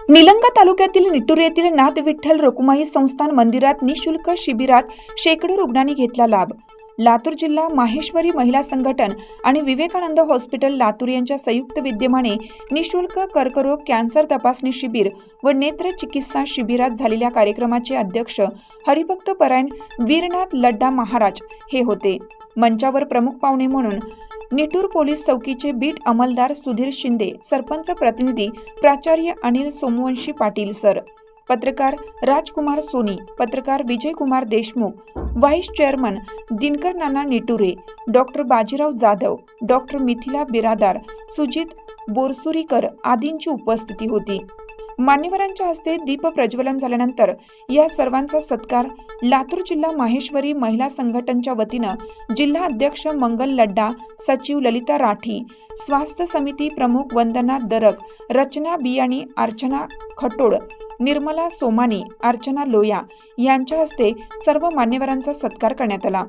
निलंगा तालुक्यातील निटूर येथील नाथ विठ्ठल रखुमाई संस्थान मंदिरात निशुल्क शिबिरात शेकडो रुग्णांनी घेतला लाभ। लातूर जिल्हा माहेश्वरी महिला संघटन आणि विवेकानंद हॉस्पिटल लातूर यांच्या संयुक्त विद्यमाने निशुल्क कर्करोग कॅन्सर तपासणी शिबिर व नेत्र चिकित्सा शिबिरात झालेल्या कार्यक्रमाचे अध्यक्ष हरिभक्त परायण वीरनाथ लड्डा महाराज हे होते। मंचावर प्रमुख पाहुणे म्हणून निटूर पोलीस चौकीचे बीट अंमलदार सुधीर शिंदे, सरपंच प्रतिनिधी प्राचार्य अनिल सोमवंशी पाटील सर, पत्रकार राजकुमार सोनी, पत्रकार विजयकुमार देशमुख, व्हाईस चेअरमन दिनकर नाना निटुरे, डॉक्टर बाजीराव जाधव, डॉक्टर मिथिला बिरादार, सुजित बोरसुरीकर आदींची उपस्थिती होती। मान्यवरांच्या हस्ते दीप प्रज्वलन झाल्यानंतर या सर्वांचा सत्कार लातूर जिल्हा माहेश्वरी महिला संघटनच्या वतीनं जिल्हा अध्यक्ष मंगल लड्डा, सचिव ललिता राठी, स्वास्थ्य समिती प्रमुख वंदना दरक, रचना बियाणी, अर्चना खटोड, निर्मला सोमानी, अर्चना लोया यांच्या हस्ते सर्व मान्यवरांचा सत्कार करण्यात आला।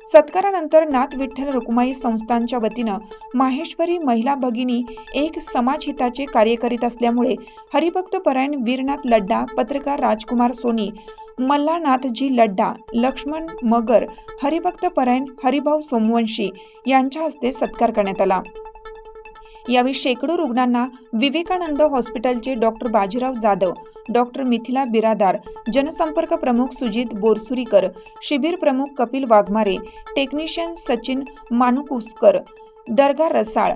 सत्कारानंतर नाथ विठ्ठल रखुमाई संस्थानच्या वतीनं माहेश्वरी महिला भगिनी एक समाजहिताचे कार्य करीत असल्यामुळे हरिभक्त परायण वीरनाथ लड्डा, पत्रकार राजकुमार सोनी, मल्लानाथजी लड्डा, लक्ष्मण मगर, हरिभक्त परायण हरिभाऊ सोमवंशी यांच्या हस्ते सत्कार करण्यात आला। यावेळी शेकडो रुग्णांना विवेकानंद हॉस्पिटलचे डॉक्टर बाजीराव जाधव, डॉक्टर मिथिला बिरादार, जनसंपर्क प्रमुख सुजित बोरसुरीकर, शिबिर प्रमुख कपिल वाघमारे, टेक्निशियन सचिन मानुकुसकर, दर्गा रसाळ,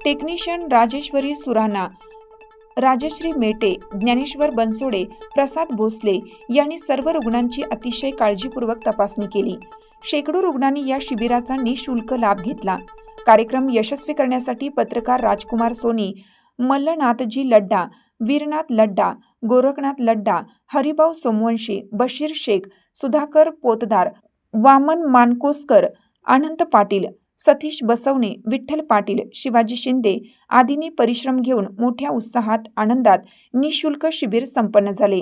टेक्निशियन राजेश्वरी सुराणा, राजश्री मेटे, ज्ञानेश्वर बनसोडे, प्रसाद भोसले यांनी सर्व रुग्णांची अतिशय काळजीपूर्वक तपासणी केली। शेकडो रुग्णांनी या शिबिराचा निःशुल्क लाभ घेतला। कार्यक्रम यशस्वी करण्यासाठी पत्रकार राजकुमार सोनी, मल्लनाथजी लड्डा, वीरनाथ लड्डा, गोरखनाथ लड्डा, हरिभाऊ सोमवंशी, बशीर शेख, सुधाकर पोतदार, वामन मानकोसकर, अनंत पाटील, सतीश बसवणे, विठ्ठल पाटील, शिवाजी शिंदे आदींनी परिश्रम घेऊन मोठ्या उत्साहात आनंदात निःशुल्क शिबिर संपन्न झाले।